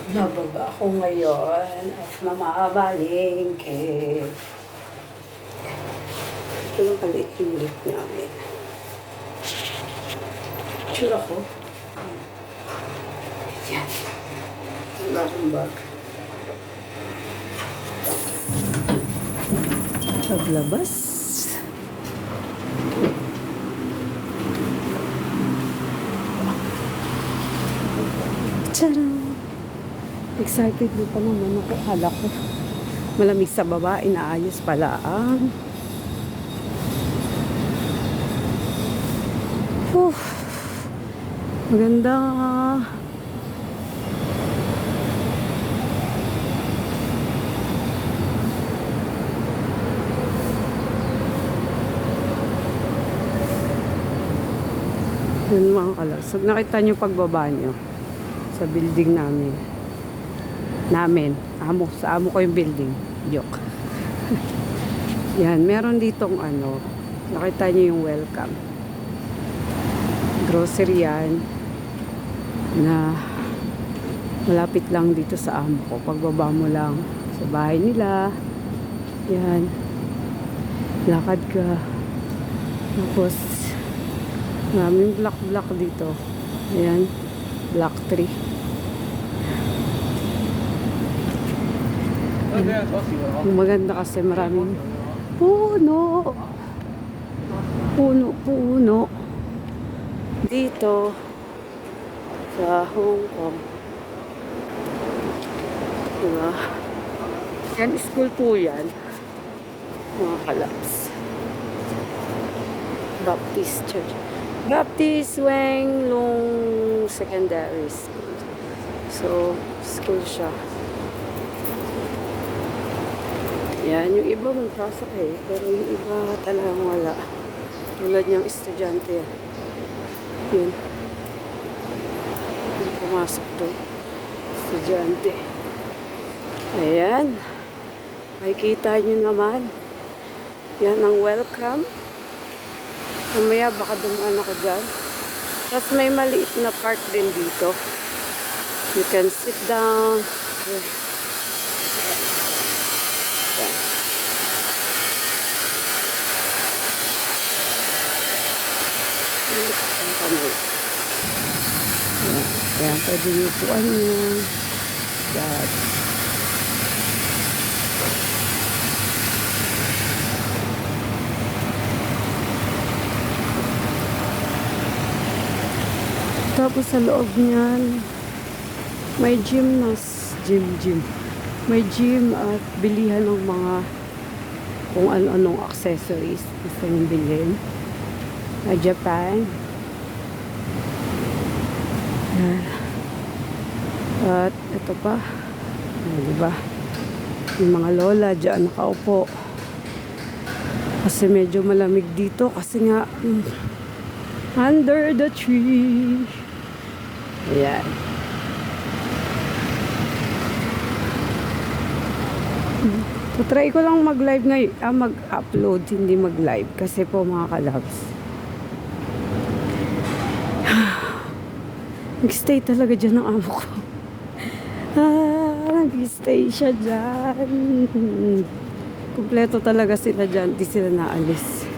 Nababa ako ngayon at mamamalingke. Ito lang pala yung lift namin. Tsura ko. Yan. Wala akong bag. Paglabas. Tcharam! Excited din pa naman ako. Hala ko. Malamig sa baba. Inaayos pala ang maganda. Yun mga kalasag. Nakita nyo pagbaba nyo sa building namin. Sa amo ko yung building. Joke. Yan. Meron ditong ano. Nakita nyo yung welcome. Grocery yan. Na malapit lang dito sa amo ko. Pagbaba mo lang sa bahay nila. Yan. Lakad ka. Tapos maraming block dito. Ayan. Block 3. Maganda kasi maraming puno. Puno. Dito sa Hong Kong. Diba? Yan, school po yan. Mga kalaps. Baptist Church. Baptist Wang Long Secondary School. So, school siya. Yan, yung iba magpasok pero yung iba talagang wala. Tulad niyang estudyante. Yun. Yung pumasok doon. Estudyante. Ayan. Makikita nyo naman. Yan ang welcome. Mamaya baka dumaan ako dyan. Tapos may maliit na park din dito. You can sit down. Yan, pwede nyo puan nyo. Yan. Tapos sa loob niyan, may gym. May gym at bilihan ng mga kung ano-anong accessories gusto nyo bilhin. Japan. At ito pa. Diba? Yung mga lola dyan nakaupo. Kasi medyo malamig dito. Kasi nga under the tree. Ayan. Try ko lang mag-live ngayon. Mag-upload, hindi mag-live. Kasi po mga kalabs. Nag-stay talaga dyan ang amo ko. Nag-stay siya dyan. Kompleto talaga sila dyan. Di sila naalis.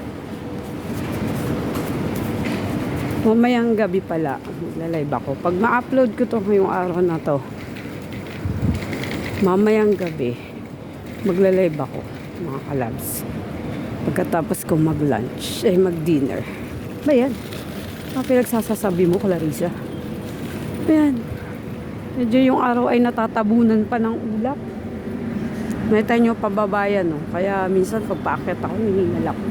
Mamayang gabi pala. Magla-live ako. Pag ma-upload ko to ngayong araw na to, mamayang gabi, magla-live ako, mga kalabs. Pagkatapos ko mag-lunch, mag-dinner. Ba yan? Ang pinagsasasabi mo, Clarissa? Ayan. Medyo yung araw ay natatabunan pa ng ulap. Nakita nyo pababayan, no? Kaya minsan pagpaakyat ako, hiningal ako.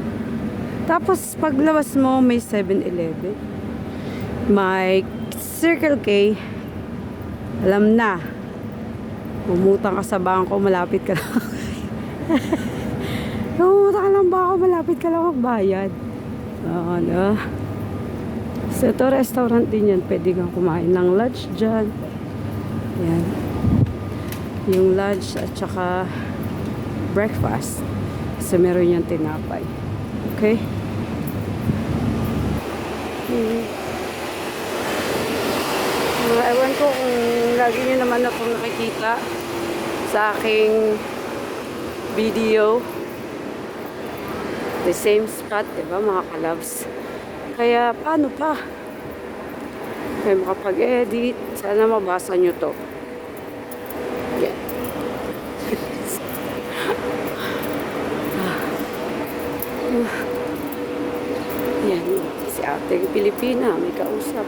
Tapos paglabas mo, may 7-Eleven. May Circle K. Alam na. Umutang ka sa bangko, malapit ka lang. Umutang ka lang bangko, malapit ka lang magbayad. Ano? So, ito restaurant din yan. Pwede kang kumain ng lunch dyan. Yan. Yung lunch at saka breakfast. Kasi meron yung tinapay. Okay? Ewan ko kung lagi nyo naman akong nakikita sa aking video. The same spot, diba mga kalabs? Kaya paano pa? Kaya makapag-edit. Sana mabasa nyo to. Yan. Yan. Si ating Pilipina, may kausap.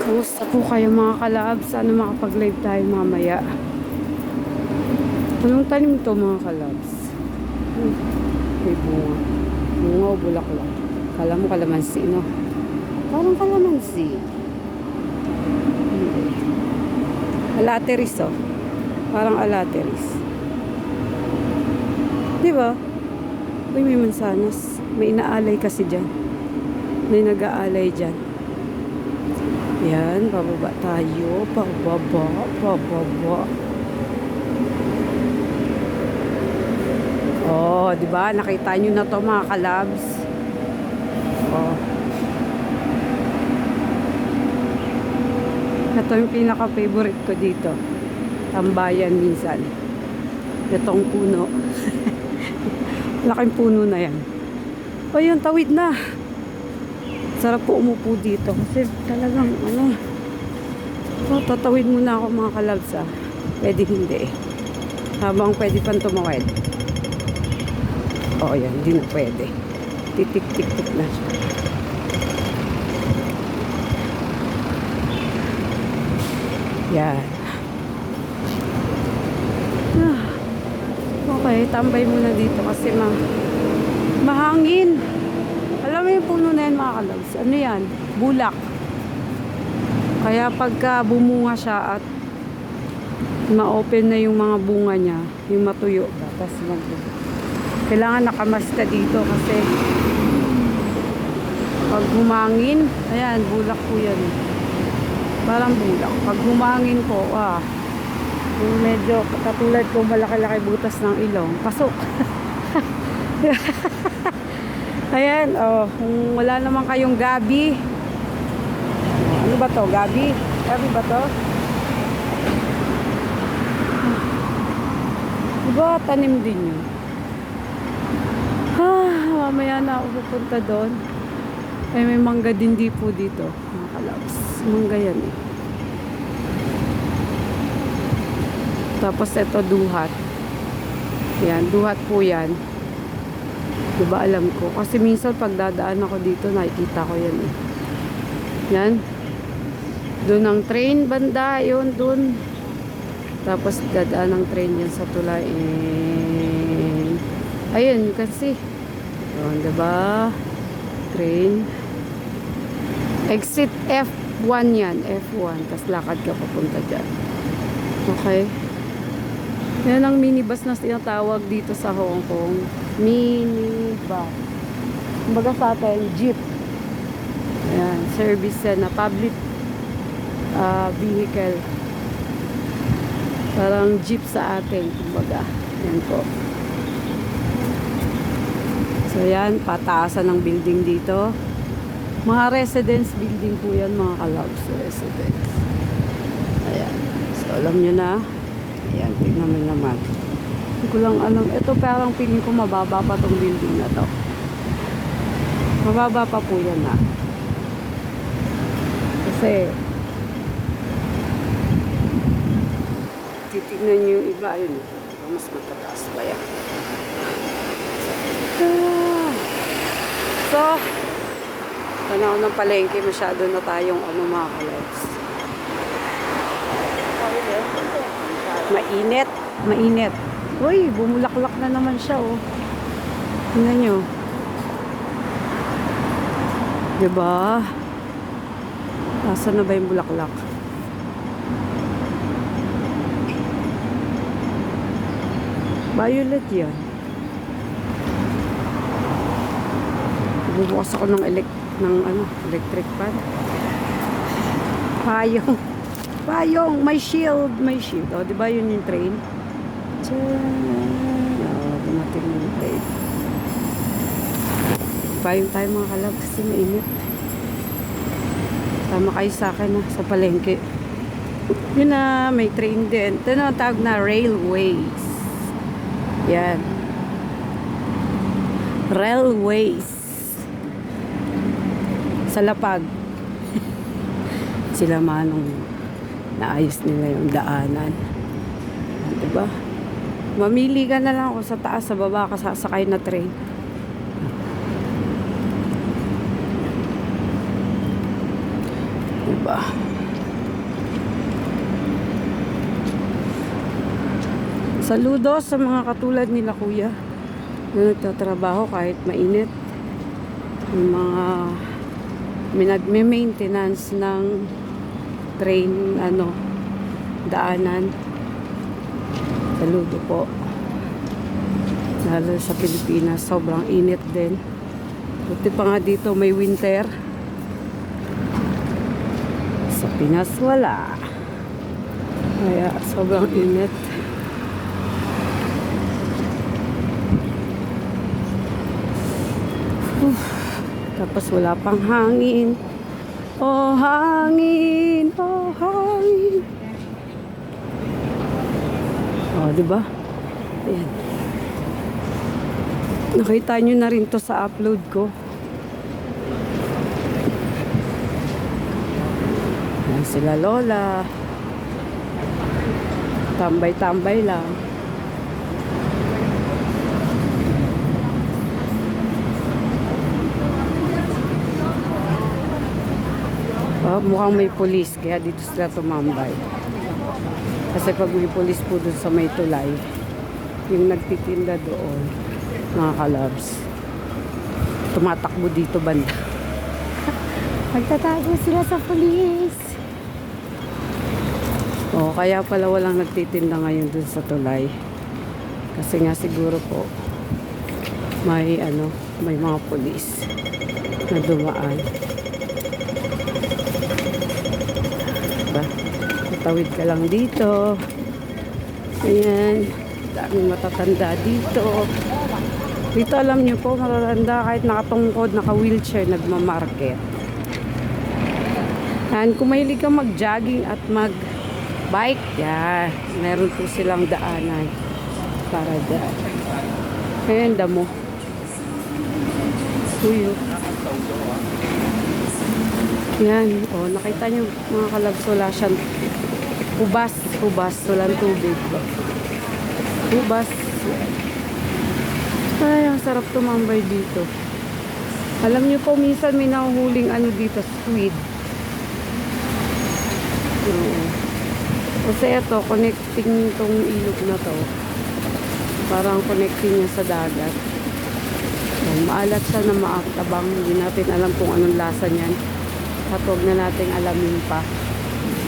Kamusta po kayo mga kalab? Sana makapag-live tayo mamaya. Anong tanim to mga kalabs? May bunga. Bunga o bulaklak? Kala mo kalamansi, no? Parang kalamansi. Hindi. Alateris, oh. Parang alateris. Di ba? Uy, may mansanas. May inaalay kasi dyan. May nag-aalay dyan. Yan, pababa tayo. Pababa, pababa. Oh, di ba? Nakita nyo na to mga kalabs. Oh. Ito yung pinaka-favorite ko dito. Tambayan minsan. Itong puno. Laking puno na yan. O yun, tawid na. Sarap po umupo dito. Kasi talagang ano. Oh, tatawid muna ako mga kalabs ah. Pwede hindi. Habang pwede pang tumawid. O yan, hindi na pwede. Titik-tik-tik na siya. Yan. Okay, tambay muna dito kasi mahangin. Alam mo yung puno na yan mga kalabs. Ano yan? Bulak. Kaya pagka bumunga siya at ma-open na yung mga bunga niya, yung matuyo ba, tapos kailangan nakamasta dito kasi pag humangin, ayan, bulak po yan. Parang bulak. Pag humangin po, yung medyo katulad ko malaki-laki butas ng ilong, pasok. Ayan, kung wala naman kayong gabi. Ano ba to? Gabi? Gabi ba to? Diba tanim din yun? Mamaya na ako pupunta doon. Ay, may mangga din po dito. Mga kalabs. Mangga yan eh. Tapos ito duhat. Yan, duhat po yan. Diba alam ko? Kasi minsan pag dadaan ako dito, nakikita ko yan eh. Yan. Doon ang train banda, yun doon. Tapos dadaan ang train yan sa tulay. Ayun, you can see. Yun, diba? Train. Exit F1 yan. F1. Tapos lakad ka papunta dyan. Okay. Yan ang minibus na tinatawag dito sa Hong Kong. Minibus. Kumbaga sa atin, jeep. Ayan, service na public vehicle. Parang jeep sa atin, kumbaga. Yan po. So yan, pataasan ng building dito. Mga residence building po yan, mga kalabs residence. Ayan. So alam nyo na. Ayan, tignan mo naman. Hindi ko lang alam. Ito parang piling ko mababa pa tong building na to. Mababa pa po yan na. Kasi titignan nyo yung iba. Ayun. Mas matataas pa yan. So, tanaw ng palengke, masyado na tayong mga kalabs. Mainit. Mainit. Uy, bumulaklak na naman siya, oh. Tingnan nyo. Diba? Nasaan na ba yung bulaklak? Violet yan. Bubukas ako ng electric fan. Payong. Payong. May shield. May shield. O, diba yun yung train? Diyan. O, dumating yung train. Payong tayo mga kalab kasi mainit. Tama kayo sa akin na sa palengke. Yun na, may train din. Ito na ang tawag na railways. Yan. Railways. Sa Lapag. Sila manong naayos nila yung daanan. Diba? Mamili ka na lang kung sa taas, sa baba ka sasakay na train. Diba? Saludo sa mga katulad nila kuya na nagtatrabaho kahit mainit. Yung mga nagme-maintenance ng train, daanan. Saludo po. Lalo sa Pilipinas, sobrang init din. Buti pa nga dito may winter. Sa Pinas wala. Kaya sobrang init. Tapos wala pang hangin. Oh hangin, oh hangin. Oh, diba? Ayan. Nakita nyo na rin to sa upload ko. Ayan sila lola. Tambay-tambay lang. Oh, mukhang may pulis, kaya dito sila tumambay. Kasi pag may pulis po dun sa may tulay, yung nagtitinda doon, mga kalabs, tumatakbo dito banda. Magtatago sila sa pulis. Oh, kaya pala walang nagtitinda ngayon dun sa tulay. Kasi nga siguro po, may mga pulis na dumaan. Tawid ka lang dito. Ayan. Daming matatanda dito. Dito alam nyo po, matatanda kahit nakatungkod, naka-wheelchair, nagmamarket. And kung mahilig ka mag-jogging at mag-bike, yan. Meron po silang daanan para daan. Ayan, damo. Uyo. Yan. O, nakita nyo mga kalabs, wala siyang hubas, walang tubig. Hubas. Ay, ang sarap tumambay dito. Alam nyo po, minsan may nahuhuling dito, squid. Kasi ito, connecting tong ilog na to. Parang connecting niya sa dagat. Maalat siya na maaktabang. Hindi natin alam kung anong lasa niyan. At huwag na nating alamin pa.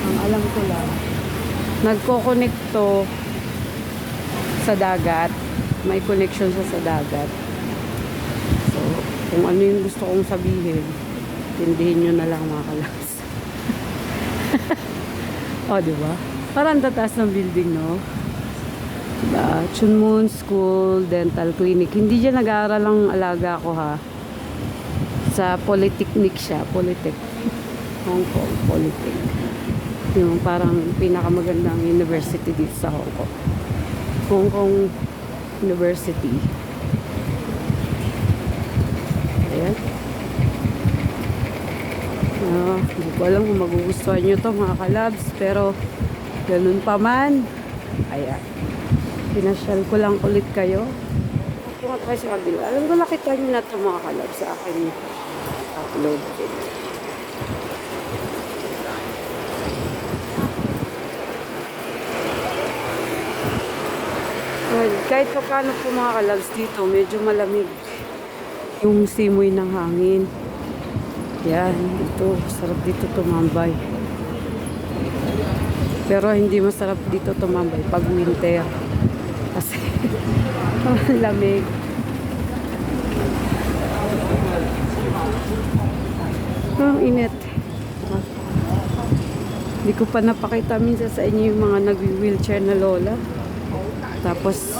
Ang alam ko lang, nagko-connect to sa dagat. May connection sa dagat. So, kung ano yung gusto kong sabihin, tindihin nyo na lang mga kalas. O, diba? Parang tataas ng building, no? Diba? Chunmun School Dental Clinic. Hindi dyan nag-aaral ang alaga ko, ha? Sa Polytechnic siya. Hong Kong Polytechnic. Yung parang pinakamagandang university dito sa Hong Kong. Hong Kong University. Ayan. Hindi ko alam kung magugustuhan nyo to mga kalabs, pero ganun pa man. Ayan. Pinasyal ko lang ulit kayo. Kung at kayo sa kabila. Alam ko nakita nyo na ito mga kalabs sa akin upload. Well, kahit pa paano po mga kalabs dito, medyo malamig yung simoy ng hangin. Yan, ito, sarap dito tumambay. Pero hindi masarap dito tumambay pag winter. Kasi lamig. Ang init. Hindi ko pa napakita minsan sa inyo yung mga nag-wheelchair na lola. Tapos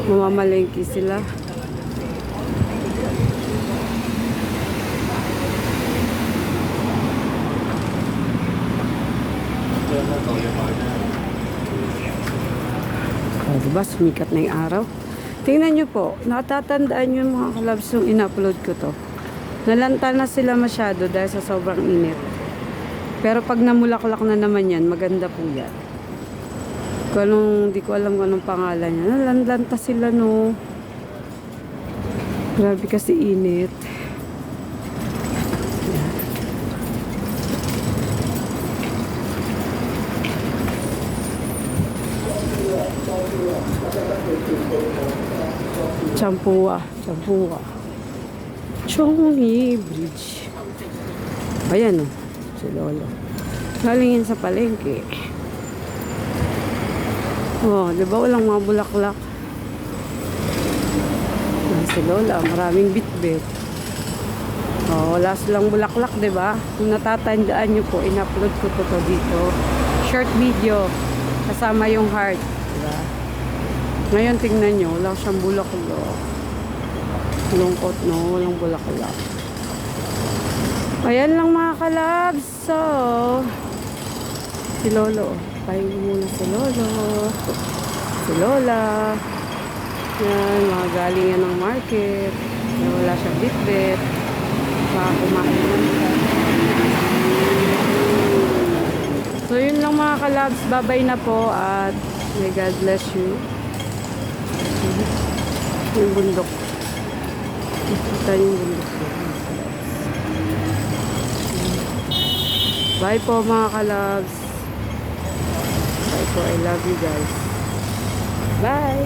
mamamalengke sila. Diba, sumikat na yung araw. Tingnan nyo po, natatandaan nyo yung mga kalabs yung in-upload ko to. Nalanta na sila masyado dahil sa sobrang init. Pero pag namulaklak na naman yan, maganda po yan. Kung anong, di ko alam kung anong pangalan niya. Nalalanta sila, no. Grabe kasi init. Champua. Chongi Bridge. Ayan, oh. Si Lolo. Galing yan sa palengke. Oh, di ba walang mga bulaklak? Yan si Lola, maraming bitbit. Oh, wala silang bulaklak, di ba? Kung natatandaan nyo po, in-upload ko to dito. Short video. Kasama yung heart. Di ba? Ngayon, tingnan nyo, wala siyang bulaklak. Lungkot, no? Walang bulaklak. Ayan lang mga kalabs. So, si Lolo. Pahingi muna si Lolo. Si Lola. Yan, mga galing yan ng market. Yan, wala siyang bitbit. Baka kumain naman siya. So, yun lang mga kalabs. Bye-bye na po at may God bless you. Yung bundok. Ito yung bundok. Bye po mga kalabs. Bye po. I love you guys. Bye.